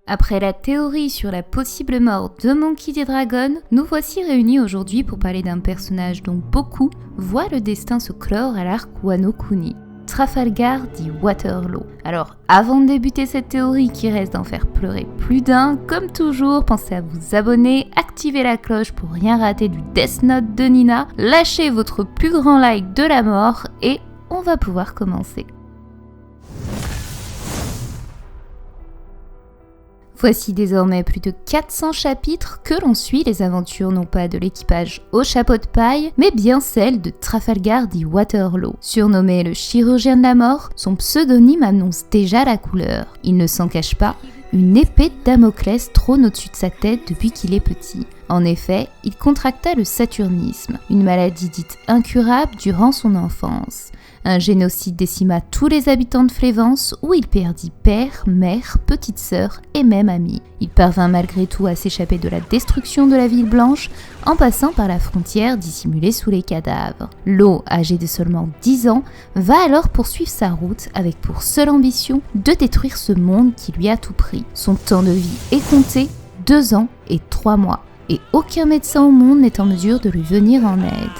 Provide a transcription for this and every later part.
Après la théorie sur la possible mort de Monkey D. Dragon, nous voici réunis aujourd'hui pour parler d'un personnage dont beaucoup voient le destin se clore à l'arc Wano Kuni, Trafalgar dit Waterloo. Alors, avant de débuter cette théorie qui reste d'en faire pleurer plus d'un, comme toujours, pensez à vous abonner, activer la cloche pour rien rater du Death Note de Nina, lâchez votre plus grand like de la mort et on va pouvoir commencer. Voici désormais plus de 400 chapitres que l'on suit les aventures non pas de l'équipage au chapeau de paille, mais bien celles de Trafalgar dit Waterloo. Surnommé le chirurgien de la mort, son pseudonyme annonce déjà la couleur. Il ne s'en cache pas, une épée de Damoclès trône au-dessus de sa tête depuis qu'il est petit. En effet, il contracta le saturnisme, une maladie dite incurable durant son enfance. Un génocide décima tous les habitants de Flévence où il perdit père, mère, petite sœur et même amis. Il parvint malgré tout à s'échapper de la destruction de la ville blanche en passant par la frontière dissimulée sous les cadavres. Lo, âgé de seulement 10 ans, va alors poursuivre sa route avec pour seule ambition de détruire ce monde qui lui a tout pris. Son temps de vie est compté, 2 ans et 3 mois, et aucun médecin au monde n'est en mesure de lui venir en aide.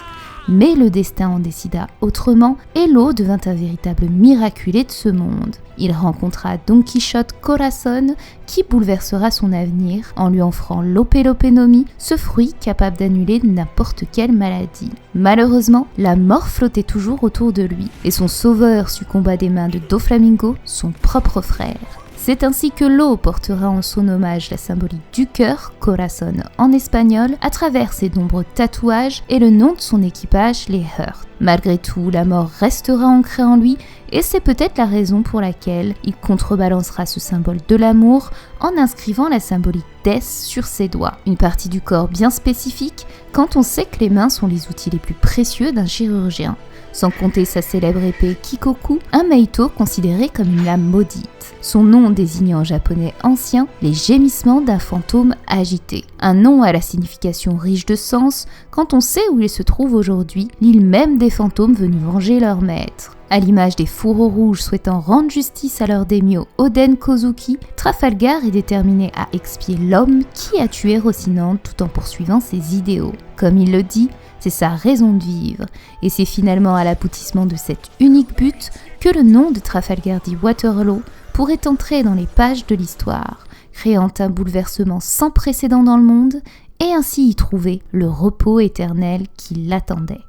Mais le destin en décida autrement et Lo devint un véritable miraculé de ce monde. Il rencontra Don Quichotte Corazon qui bouleversera son avenir en lui offrant l'Opelopenomi, ce fruit capable d'annuler n'importe quelle maladie. Malheureusement, la mort flottait toujours autour de lui et son sauveur succomba des mains de Doflamingo, son propre frère. C'est ainsi que Lo portera en son hommage la symbolique du cœur, Corazon en espagnol, à travers ses nombreux tatouages et le nom de son équipage, les Hurt. Malgré tout, la mort restera ancrée en lui et c'est peut-être la raison pour laquelle il contrebalancera ce symbole de l'amour en inscrivant la symbolique Death sur ses doigts. Une partie du corps bien spécifique quand on sait que les mains sont les outils les plus précieux d'un chirurgien. Sans compter sa célèbre épée Kikoku, un Meito considéré comme une lame maudite. Son nom désigne en japonais ancien les gémissements d'un fantôme agité. Un nom à la signification riche de sens quand on sait où il se trouve aujourd'hui, l'île même des fantômes venus venger leur maître. À l'image des fourreaux rouges souhaitant rendre justice à leur daimyo Oden Kozuki, Trafalgar est déterminé à expier l'homme qui a tué Rocinante tout en poursuivant ses idéaux. Comme il le dit, c'est sa raison de vivre, et c'est finalement à l'aboutissement de cet unique but que le nom de Trafalgar dit Waterloo pourrait entrer dans les pages de l'histoire, créant un bouleversement sans précédent dans le monde, et ainsi y trouver le repos éternel qui l'attendait. «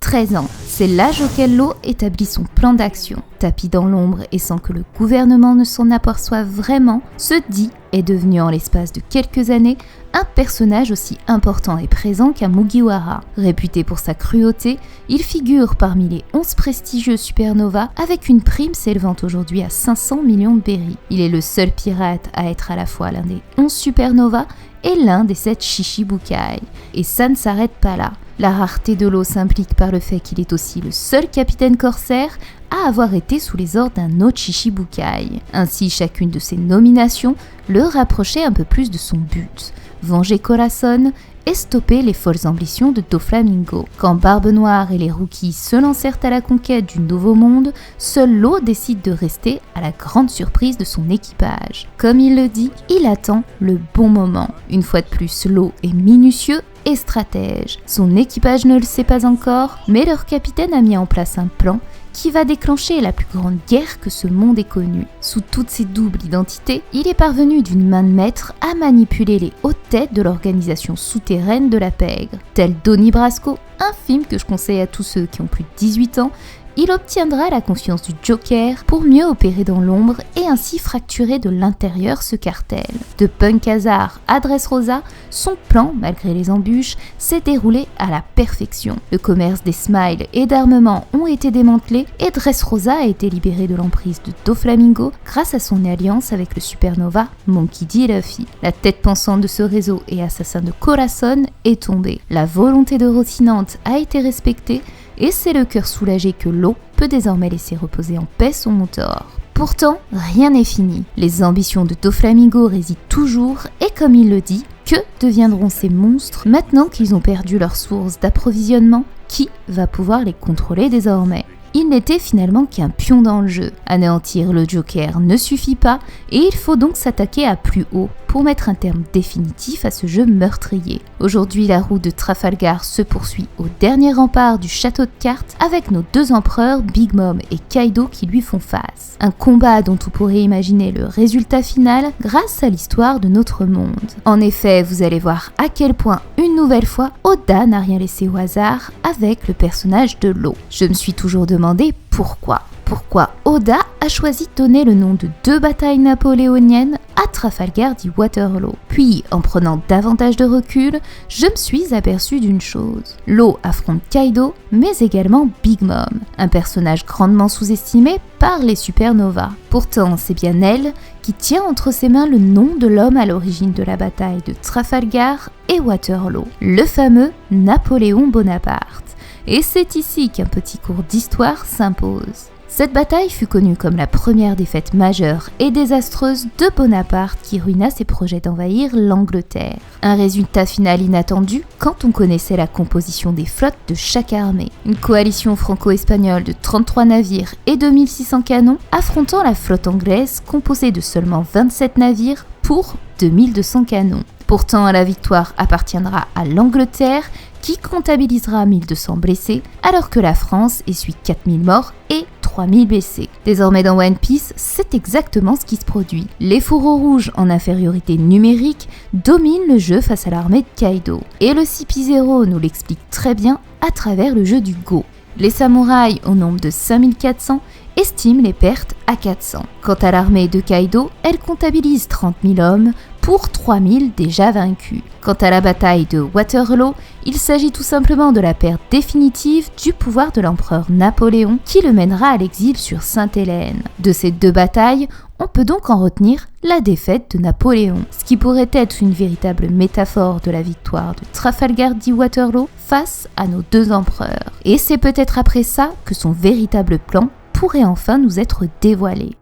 13 ans, c'est l'âge auquel Lo établit son plan d'action. Tapis dans l'ombre et sans que le gouvernement ne s'en aperçoive vraiment, ce Di est devenu en l'espace de quelques années un personnage aussi important et présent qu'un Mugiwara. Réputé pour sa cruauté, il figure parmi les 11 prestigieux supernovas avec une prime s'élevant aujourd'hui à 500 millions de berry. Il est le seul pirate à être à la fois l'un des 11 supernovas et l'un des 7 Shichibukai. Et ça ne s'arrête pas là. La rareté de Lo s'implique par le fait qu'il est aussi le seul capitaine corsaire à avoir été sous les ordres d'un autre Shichibukai. Ainsi, chacune de ces nominations le rapprochait un peu plus de son but, venger Corazon et stopper les folles ambitions de Doflamingo. Quand Barbe Noire et les rookies se lancèrent à la conquête du Nouveau Monde, seul Lo décide de rester à la grande surprise de son équipage. Comme il le dit, il attend le bon moment. Une fois de plus, Lo est minutieux et stratège. Son équipage ne le sait pas encore, mais leur capitaine a mis en place un plan qui va déclencher la plus grande guerre que ce monde ait connue. Sous toutes ses doubles identités, il est parvenu d'une main de maître à manipuler les hautes têtes de l'organisation souterraine de la pègre. Tel Donnie Brasco, un film que je conseille à tous ceux qui ont plus de 18 ans, il obtiendra la confiance du Joker pour mieux opérer dans l'ombre et ainsi fracturer de l'intérieur ce cartel. De Punk Hazard à Dressrosa, son plan, malgré les embûches, s'est déroulé à la perfection. Le commerce des smiles et d'armement ont été démantelés et Dressrosa a été libéré de l'emprise de Doflamingo grâce à son alliance avec le supernova Monkey D. Luffy. La tête pensante de ce réseau et assassin de Corazon est tombée. La volonté de Rocinante a été respectée et c'est le cœur soulagé que Lo peut désormais laisser reposer en paix son mentor. Pourtant, rien n'est fini. Les ambitions de Doflamingo résident toujours et comme il le dit, que deviendront ces monstres maintenant qu'ils ont perdu leur source d'approvisionnement ? Qui va pouvoir les contrôler désormais ? il n'était finalement qu'un pion dans le jeu. Anéantir le Joker ne suffit pas et il faut donc s'attaquer à plus haut pour mettre un terme définitif à ce jeu meurtrier. Aujourd'hui, la route de Trafalgar se poursuit au dernier rempart du château de cartes avec nos deux empereurs, Big Mom et Kaido qui lui font face. Un combat dont on pourrait imaginer le résultat final grâce à l'histoire de notre monde. En effet, vous allez voir à quel point, une nouvelle fois, Oda n'a rien laissé au hasard avec le personnage de Law. Je me suis toujours demandé pourquoi. Pourquoi Oda a choisi de donner le nom de 2 batailles napoléoniennes à Trafalgar dit Waterloo. Puis, en prenant davantage de recul, je me suis aperçu d'une chose. Law affronte Kaido, mais également Big Mom, un personnage grandement sous-estimé par les supernovas. Pourtant, c'est bien elle qui tient entre ses mains le nom de l'homme à l'origine de la bataille de Trafalgar et Waterloo, le fameux Napoléon Bonaparte. Et c'est ici qu'un petit cours d'histoire s'impose. Cette bataille fut connue comme la première défaite majeure et désastreuse de Bonaparte qui ruina ses projets d'envahir l'Angleterre. Un résultat final inattendu quand on connaissait la composition des flottes de chaque armée. Une coalition franco-espagnole de 33 navires et 2600 canons affrontant la flotte anglaise composée de seulement 27 navires pour 2200 canons. Pourtant, la victoire appartiendra à l'Angleterre qui comptabilisera 1200 blessés alors que la France essuie 4000 morts et 3000 blessés. Désormais dans One Piece, c'est exactement ce qui se produit. Les fourreaux rouges en infériorité numérique dominent le jeu face à l'armée de Kaido. Et le CP0 nous l'explique très bien à travers le jeu du Go. Les samouraïs, au nombre de 5400, estiment les pertes à 400. Quant à l'armée de Kaido, elle comptabilise 30 000 hommes pour 3000 déjà vaincus. Quant à la bataille de Waterloo, il s'agit tout simplement de la perte définitive du pouvoir de l'empereur Napoléon qui le mènera à l'exil sur Sainte-Hélène. De ces 2 batailles, on peut donc en retenir la défaite de Napoléon, ce qui pourrait être une véritable métaphore de la victoire de Trafalgar dit Waterloo face à nos 2 empereurs. Et c'est peut-être après ça que son véritable plan pourrait enfin nous être dévoilé.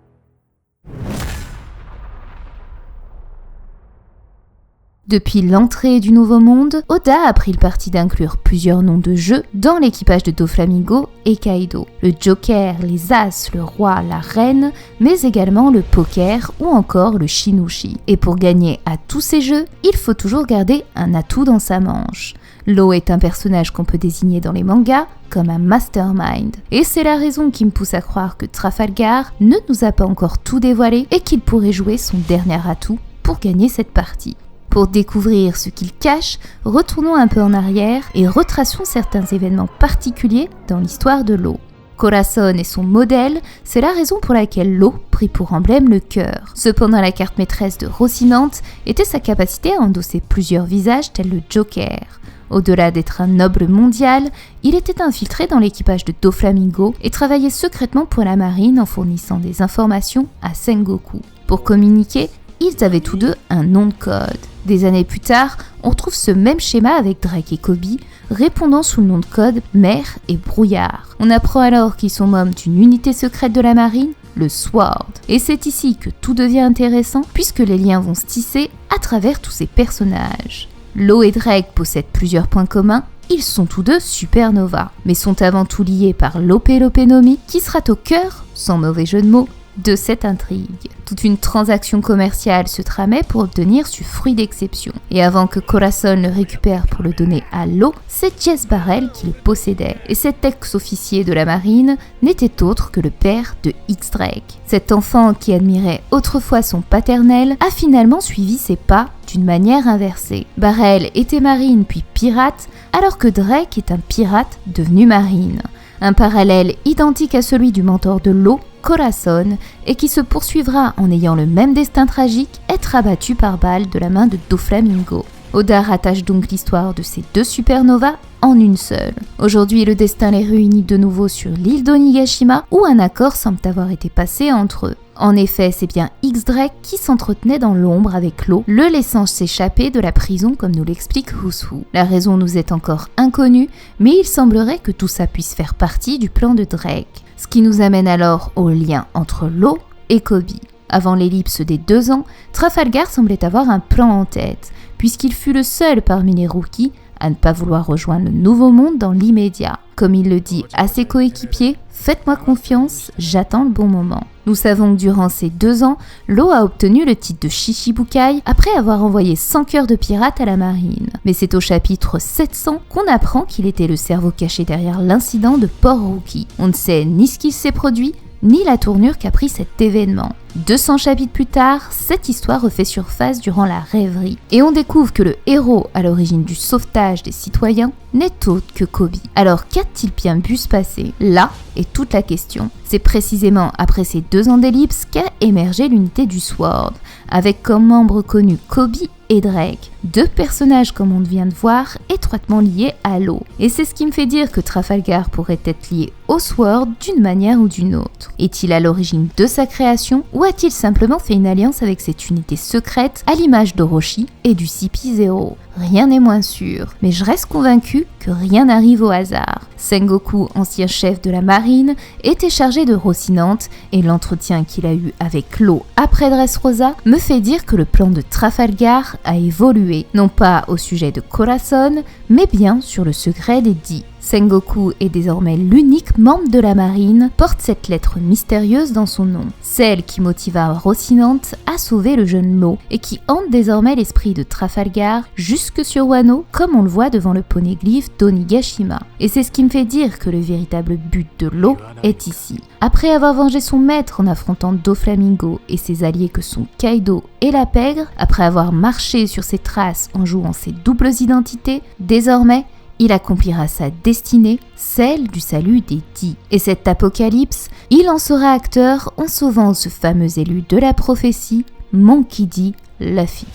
Depuis l'entrée du Nouveau Monde, Oda a pris le parti d'inclure plusieurs noms de jeux dans l'équipage de Doflamingo et Kaido. Le Joker, les As, le Roi, la Reine, mais également le Poker ou encore le Shinushi. Et pour gagner à tous ces jeux, il faut toujours garder un atout dans sa manche. Law est un personnage qu'on peut désigner dans les mangas comme un mastermind. Et c'est la raison qui me pousse à croire que Trafalgar ne nous a pas encore tout dévoilé et qu'il pourrait jouer son dernier atout pour gagner cette partie. Pour découvrir ce qu'il cache, retournons un peu en arrière et retraçons certains événements particuliers dans l'histoire de Law. Corazon est son modèle, c'est la raison pour laquelle Law prit pour emblème le cœur. Cependant, la carte maîtresse de Rocinante était sa capacité à endosser plusieurs visages tels le Joker. Au-delà d'être un noble mondial, il était infiltré dans l'équipage de Doflamingo et travaillait secrètement pour la marine en fournissant des informations à Sengoku. Pour communiquer, ils avaient tous deux un nom de code. Des années plus tard, on retrouve ce même schéma avec Drake et Kobe, répondant sous le nom de code Mer et Brouillard. On apprend alors qu'ils sont membres d'une unité secrète de la marine, le SWORD. Et c'est ici que tout devient intéressant, puisque les liens vont se tisser à travers tous ces personnages. Law et Drake possèdent plusieurs points communs, ils sont tous deux supernovas, mais sont avant tout liés par l'Opé-Lopé-Nomi, qui sera au cœur, sans mauvais jeu de mots, de cette intrigue. Toute une transaction commerciale se tramait pour obtenir ce fruit d'exception. Et avant que Corazon le récupère pour le donner à Law, c'est Jess Barrel qui le possédait. Et cet ex-officier de la marine n'était autre que le père de X-Drake. Cet enfant qui admirait autrefois son paternel a finalement suivi ses pas d'une manière inversée. Barrel était marine puis pirate, alors que Drake est un pirate devenu marine. Un parallèle identique à celui du mentor de Law, Corazon, et qui se poursuivra en ayant le même destin tragique, être abattu par balle de la main de Doflamingo. Oda rattache donc l'histoire de ces deux supernovas en une seule. Aujourd'hui, le destin les réunit de nouveau sur l'île d'Onigashima, où un accord semble avoir été passé entre eux. En effet, c'est bien X-Drake qui s'entretenait dans l'ombre avec Law, le laissant s'échapper de la prison comme nous l'explique Who's Who. La raison nous est encore inconnue, mais il semblerait que tout ça puisse faire partie du plan de Drake. Ce qui nous amène alors au lien entre Law et Kobe. Avant l'ellipse des 2 ans, Trafalgar semblait avoir un plan en tête, puisqu'il fut le seul parmi les rookies à ne pas vouloir rejoindre le Nouveau Monde dans l'immédiat. Comme il le dit à ses coéquipiers, faites-moi confiance, j'attends le bon moment. Nous savons que durant ces 2 ans, Law a obtenu le titre de Shichibukai après avoir envoyé 100 cœurs de pirates à la marine. Mais c'est au chapitre 700 qu'on apprend qu'il était le cerveau caché derrière l'incident de Port Rookie. On ne sait ni ce qui s'est produit, ni la tournure qu'a pris cet événement. 200 chapitres plus tard, cette histoire refait surface durant la rêverie. Et on découvre que le héros à l'origine du sauvetage des citoyens n'est autre que Kobe. Alors qu'a-t-il bien pu se passer? Là est toute la question. C'est précisément après ces 2 ans d'ellipse qu'a émergé l'unité du Sword, avec comme membres connus Kobe et Drake, 2 personnages comme on vient de voir, étroitement liés à Law. Et c'est ce qui me fait dire que Trafalgar pourrait être lié au Sword d'une manière ou d'une autre. Est-il à l'origine de sa création ou a-t-il simplement fait une alliance avec cette unité secrète à l'image d'Orochi et du CP0? Rien n'est moins sûr, mais je reste convaincu que rien n'arrive au hasard. Sengoku, ancien chef de la marine, était chargé de Rocinante et l'entretien qu'il a eu avec Law après Dressrosa me fait dire que le plan de Trafalgar a évolué, non pas au sujet de Corazon, mais bien sur le secret des dits. Sengoku est désormais l'unique membre de la marine, porte cette lettre mystérieuse dans son nom, celle qui motiva Rocinante à sauver le jeune Law et qui hante désormais l'esprit de Trafalgar jusque sur Wano, comme on le voit devant le poneglyphe d'Onigashima. Et c'est ce qui me fait dire que le véritable but de Law est ici. Après avoir vengé son maître en affrontant Doflamingo et ses alliés que sont Kaido et la pègre, après avoir marché sur ses traces en jouant ses doubles identités, désormais, il accomplira sa destinée, celle du salut des dits. Et cet apocalypse, il en sera acteur en sauvant ce fameux élu de la prophétie, Monkey D. Luffy.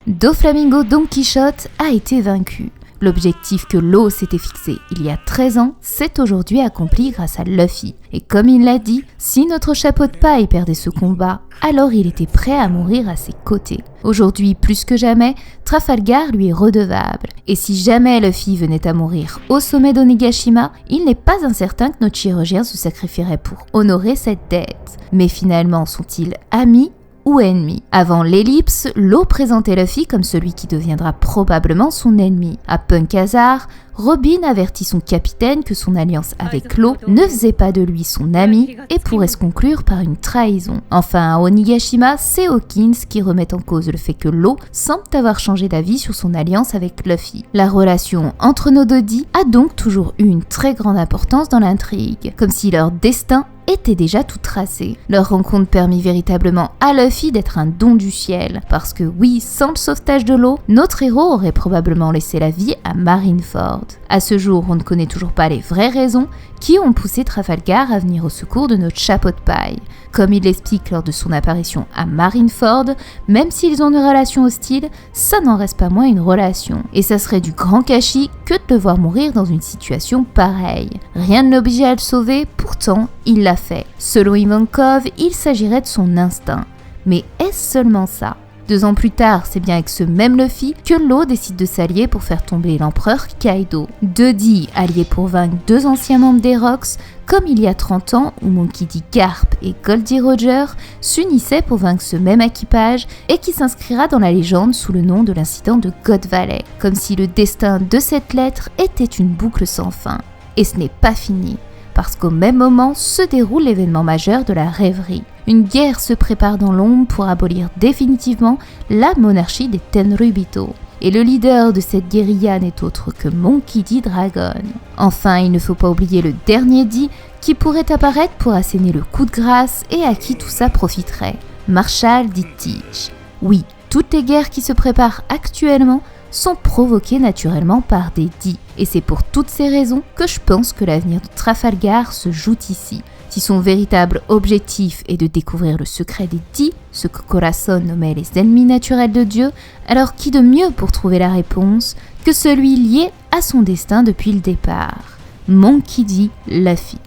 Doflamingo Don Quichotte a été vaincu. L'objectif que Law s'était fixé il y a 13 ans s'est aujourd'hui accompli grâce à Luffy. Et comme il l'a dit, si notre chapeau de paille perdait ce combat, alors il était prêt à mourir à ses côtés. Aujourd'hui, plus que jamais, Trafalgar lui est redevable. Et si jamais Luffy venait à mourir au sommet d'Onigashima, il n'est pas incertain que notre chirurgien se sacrifierait pour honorer cette dette. Mais finalement, sont-ils amis ou ennemi? Avant l'ellipse, Law présentait Luffy comme celui qui deviendra probablement son ennemi. À Punk Hazard, Robin avertit son capitaine que son alliance avec Law ne faisait pas de lui son ami et pourrait se conclure par une trahison. Enfin, à Onigashima, c'est Hawkins qui remet en cause le fait que Law semble avoir changé d'avis sur son alliance avec Luffy. La relation entre nos deux dits a donc toujours eu une très grande importance dans l'intrigue, comme si leur destin était déjà tout tracé. Leur rencontre permit véritablement à Luffy d'être un don du ciel, parce que oui, sans le sauvetage de Law, notre héros aurait probablement laissé la vie à Marineford. À ce jour, on ne connaît toujours pas les vraies raisons qui ont poussé Trafalgar à venir au secours de notre chapeau de paille. Comme il l'explique lors de son apparition à Marineford, même s'ils ont une relation hostile, ça n'en reste pas moins une relation. Et ça serait du grand gâchis que de le voir mourir dans une situation pareille. Rien ne l'obligeait à le sauver, pourtant il l'a fait. Selon Ivankov, il s'agirait de son instinct. Mais est-ce seulement ça ? 2 ans plus tard, c'est bien avec ce même Luffy que Law décide de s'allier pour faire tomber l'empereur Kaido. 2 dits alliés pour vaincre 2 anciens membres des Rocks, comme il y a 30 ans où Monkey D. Garp et Goldie Roger s'unissaient pour vaincre ce même équipage et qui s'inscrira dans la légende sous le nom de l'incident de God Valley, comme si le destin de cette lettre était une boucle sans fin. Et ce n'est pas fini, parce qu'au même moment se déroule l'événement majeur de la rêverie. Une guerre se prépare dans l'ombre pour abolir définitivement la monarchie des Tenryubito. Et le leader de cette guérilla n'est autre que Monkey D. Dragon. Enfin, il ne faut pas oublier le dernier D qui pourrait apparaître pour asséner le coup de grâce et à qui tout ça profiterait. Marshall D. Teach. Oui, toutes les guerres qui se préparent actuellement sont provoquées naturellement par des dits. Et c'est pour toutes ces raisons que je pense que l'avenir de Trafalgar se joue ici. Si son véritable objectif est de découvrir le secret des dits, ce que Corazon nommait les ennemis naturels de Dieu, alors qui de mieux pour trouver la réponse que celui lié à son destin depuis le départ? Monkey D. Luffy.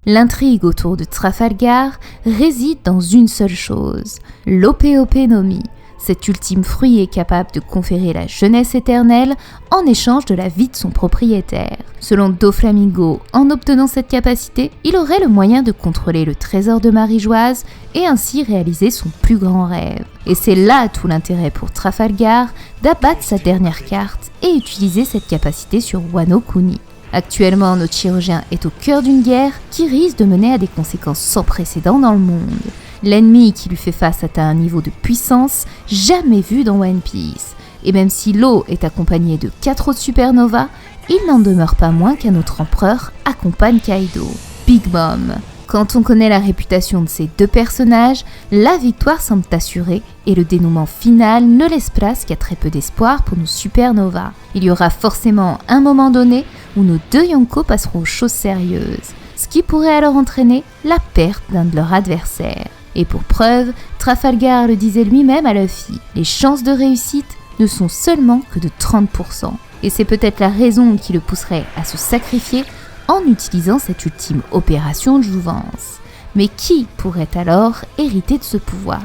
L'intrigue autour de Trafalgar réside dans une seule chose, l'Ope Ope no Mi, Cet ultime fruit est capable de conférer la jeunesse éternelle en échange de la vie de son propriétaire. Selon Doflamingo, en obtenant cette capacité, il aurait le moyen de contrôler le trésor de Marie-Joise et ainsi réaliser son plus grand rêve. Et c'est là tout l'intérêt pour Trafalgar d'abattre sa dernière carte et utiliser cette capacité sur Wano Kuni. Actuellement, notre chirurgien est au cœur d'une guerre qui risque de mener à des conséquences sans précédent dans le monde. L'ennemi qui lui fait face atteint un niveau de puissance jamais vu dans One Piece. Et même si l'eau est accompagnée de 4 autres supernovas, il n'en demeure pas moins qu'un autre empereur accompagne Kaido, Big Mom. Quand on connaît la réputation de ces deux personnages, la victoire semble assurée et le dénouement final ne laisse place qu'à très peu d'espoir pour nos supernovas. Il y aura forcément un moment donné où nos deux Yonko passeront aux choses sérieuses, ce qui pourrait alors entraîner la perte d'un de leurs adversaires. Et pour preuve, Trafalgar le disait lui-même à Luffy, les chances de réussite ne sont seulement que de 30%. Et c'est peut-être la raison qui le pousserait à se sacrifier en utilisant cette ultime opération de jouvence. Mais qui pourrait alors hériter de ce pouvoir ?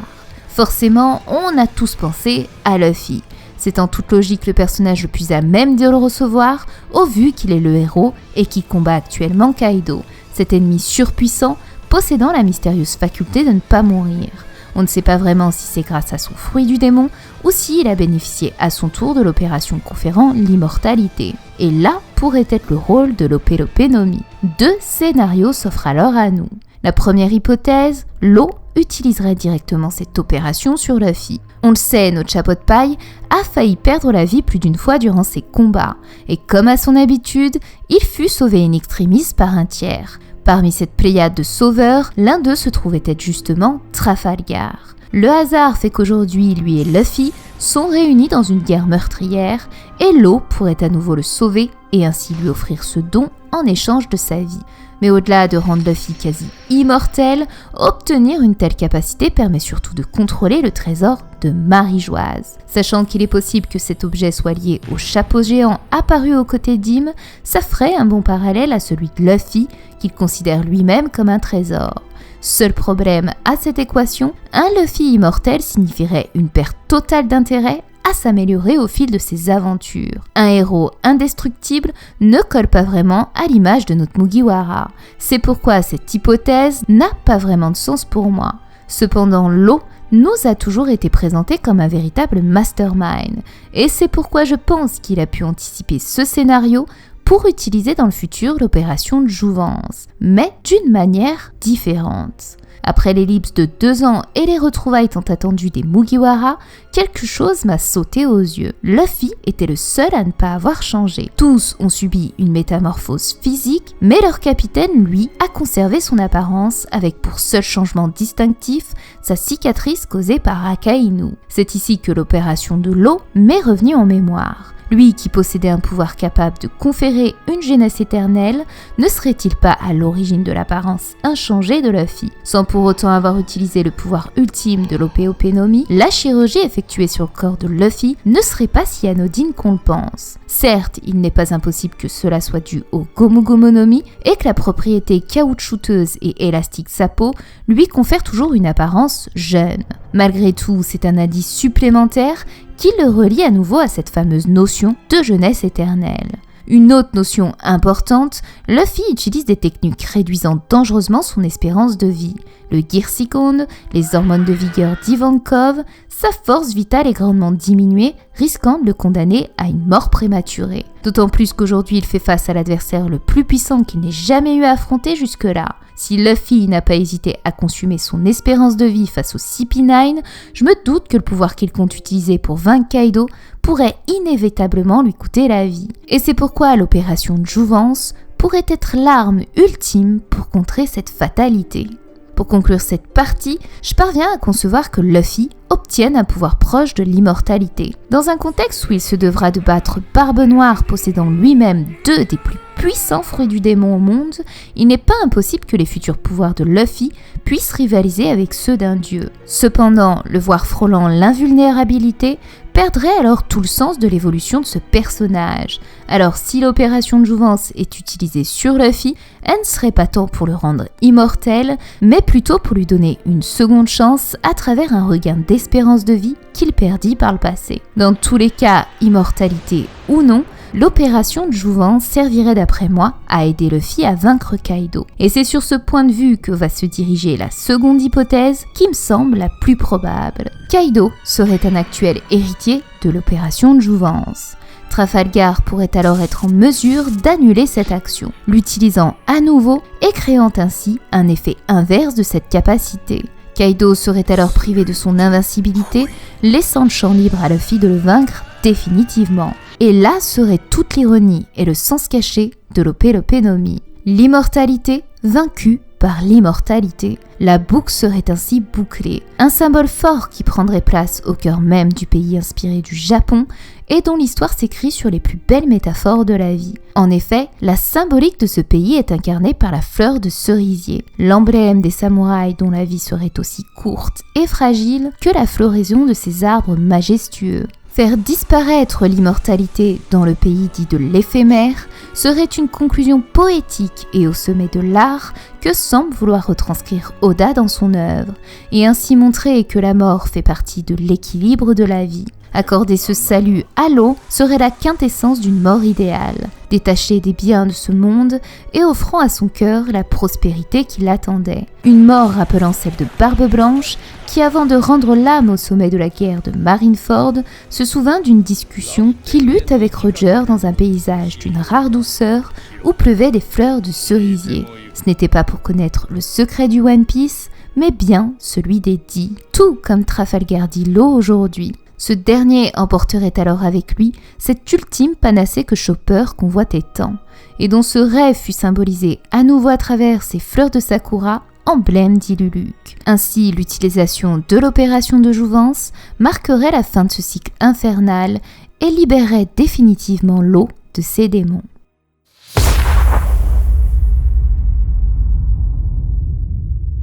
Forcément, on a tous pensé à Luffy. C'est en toute logique le personnage le plus à même de le recevoir, au vu qu'il est le héros et qui combat actuellement Kaido, cet ennemi surpuissant possédant la mystérieuse faculté de ne pas mourir. On ne sait pas vraiment si c'est grâce à son fruit du démon ou s'il a bénéficié à son tour de l'opération conférant l'immortalité. Et là pourrait être le rôle de Lope no Mi. Deux scénarios s'offrent alors à nous. La première hypothèse, l'eau utiliserait directement cette opération sur Luffy. On le sait, notre chapeau de paille a failli perdre la vie plus d'une fois durant ses combats. Et comme à son habitude, il fut sauvé in extremis par un tiers. Parmi cette pléiade de sauveurs, l'un d'eux se trouvait être justement Trafalgar. Le hasard fait qu'aujourd'hui, lui et Luffy sont réunis dans une guerre meurtrière et l'eau pourrait à nouveau le sauver et ainsi lui offrir ce don en échange de sa vie. Mais au-delà de rendre Luffy quasi immortel, obtenir une telle capacité permet surtout de contrôler le trésor de Marie-Joise. Sachant qu'il est possible que cet objet soit lié au chapeau géant apparu aux côtés d'Im, ça ferait un bon parallèle à celui de Luffy, qu'il considère lui-même comme un trésor. Seul problème à cette équation, un Luffy immortel signifierait une perte totale d'intérêt à s'améliorer au fil de ses aventures. Un héros indestructible ne colle pas vraiment à l'image de notre Mugiwara. C'est pourquoi cette hypothèse n'a pas vraiment de sens pour moi. Cependant, l'eau nous a toujours été présenté comme un véritable mastermind, et c'est pourquoi je pense qu'il a pu anticiper ce scénario pour utiliser dans le futur l'opération de jouvence, mais d'une manière différente. Après l'ellipse de 2 ans et les retrouvailles tant attendues des Mugiwara, quelque chose m'a sauté aux yeux. Luffy était le seul à ne pas avoir changé. Tous ont subi une métamorphose physique, mais leur capitaine, lui, a conservé son apparence avec pour seul changement distinctif sa cicatrice causée par Akainu. C'est ici que l'opération de l'eau m'est revenue en mémoire. Lui qui possédait un pouvoir capable de conférer une jeunesse éternelle, ne serait-il pas à l'origine de l'apparence inchangée de Luffy ? Sans pour autant avoir utilisé le pouvoir ultime de Lope no Mi, la chirurgie effectuée sur le corps de Luffy ne serait pas si anodine qu'on le pense. Certes, il n'est pas impossible que cela soit dû au Gomu Gomu no Mi et que la propriété caoutchouteuse et élastique de sa peau lui confère toujours une apparence jeune. Malgré tout, c'est un indice supplémentaire qui le relie à nouveau à cette fameuse notion de jeunesse éternelle. Une autre notion importante, Luffy utilise des techniques réduisant dangereusement son espérance de vie. Le Gear Second, les hormones de vigueur d'Ivankov, sa force vitale est grandement diminuée, risquant de le condamner à une mort prématurée. D'autant plus qu'aujourd'hui il fait face à l'adversaire le plus puissant qu'il n'ait jamais eu à affronter jusque-là. Si Luffy n'a pas hésité à consumer son espérance de vie face au CP9, je me doute que le pouvoir qu'il compte utiliser pour vaincre Kaido pourrait inévitablement lui coûter la vie. Et c'est pourquoi l'opération de jouvence pourrait être l'arme ultime pour contrer cette fatalité. Pour conclure cette partie, je parviens à concevoir que Luffy obtienne un pouvoir proche de l'immortalité. Dans un contexte où il se devra de battre Barbe Noire possédant lui-même 2 des plus puissants fruits du démon au monde, il n'est pas impossible que les futurs pouvoirs de Luffy puissent rivaliser avec ceux d'un dieu. Cependant, le voir frôlant l'invulnérabilité perdrait alors tout le sens de l'évolution de ce personnage. Alors si l'opération de jouvence est utilisée sur Luffy, elle ne serait pas tant pour le rendre immortel, mais plutôt pour lui donner une seconde chance à travers un regain d'espérance de vie qu'il perdit par le passé. Dans tous les cas, immortalité ou non, l'opération de jouvence servirait d'après moi à aider Luffy à vaincre Kaido. Et c'est sur ce point de vue que va se diriger la seconde hypothèse qui me semble la plus probable. Kaido serait un actuel héritier de l'opération de jouvence. Trafalgar pourrait alors être en mesure d'annuler cette action, l'utilisant à nouveau et créant ainsi un effet inverse de cette capacité. Kaido serait alors privé de son invincibilité, laissant le champ libre à Luffy de le vaincre définitivement. Et là serait toute l'ironie et le sens caché de l'Opé no Mi. L'immortalité vaincue par l'immortalité. La boucle serait ainsi bouclée. Un symbole fort qui prendrait place au cœur même du pays inspiré du Japon et dont l'histoire s'écrit sur les plus belles métaphores de la vie. En effet, la symbolique de ce pays est incarnée par la fleur de cerisier, l'emblème des samouraïs dont la vie serait aussi courte et fragile que la floraison de ces arbres majestueux. Faire disparaître l'immortalité dans le pays dit de l'éphémère serait une conclusion poétique et au sommet de l'art que semble vouloir retranscrire Oda dans son œuvre, et ainsi montrer que la mort fait partie de l'équilibre de la vie. Accorder ce salut à l'eau serait la quintessence d'une mort idéale, détachée des biens de ce monde et offrant à son cœur la prospérité qui l'attendait. Une mort rappelant celle de Barbe Blanche qui, avant de rendre l'âme au sommet de la guerre de Marineford, se souvint d'une discussion qu'il eut avec Roger dans un paysage d'une rare douceur où pleuvaient des fleurs de cerisier. Ce n'était pas pour connaître le secret du One Piece, mais bien celui des dits, tout comme Trafalgar dit l'eau aujourd'hui. Ce dernier emporterait alors avec lui cette ultime panacée que Chopper convoitait tant, et dont ce rêve fut symbolisé à nouveau à travers ces fleurs de sakura, emblème d'Iluluke. Ainsi, l'utilisation de l'opération de jouvence marquerait la fin de ce cycle infernal et libérerait définitivement l'eau de ses démons.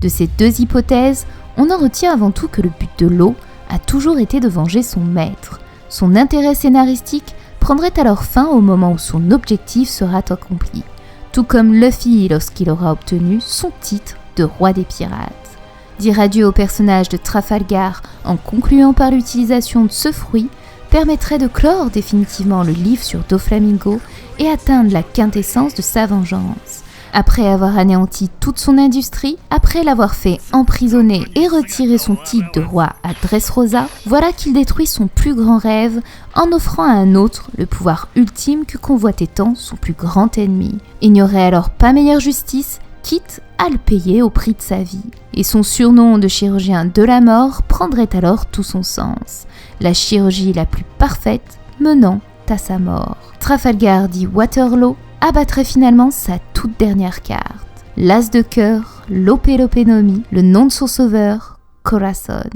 De ces deux hypothèses, on en retient avant tout que le but de l'eau a toujours été de venger son maître. Son intérêt scénaristique prendrait alors fin au moment où son objectif sera accompli, tout comme Luffy lorsqu'il aura obtenu son titre de roi des pirates. Dire adieu au personnage de Trafalgar en concluant par l'utilisation de ce fruit permettrait de clore définitivement le livre sur Doflamingo et atteindre la quintessence de sa vengeance. Après avoir anéanti toute son industrie, après l'avoir fait emprisonner et retirer son titre de roi à Dressrosa, voilà qu'il détruit son plus grand rêve en offrant à un autre le pouvoir ultime que convoitait tant son plus grand ennemi. Il n'y aurait alors pas meilleure justice, quitte à le payer au prix de sa vie. Et son surnom de chirurgien de la mort prendrait alors tout son sens. La chirurgie la plus parfaite menant à sa mort. Trafalgar dit Waterloo abattrait finalement sa toute dernière carte. L'as de cœur, l'Opé no Mi, le nom de son sauveur, Corazon.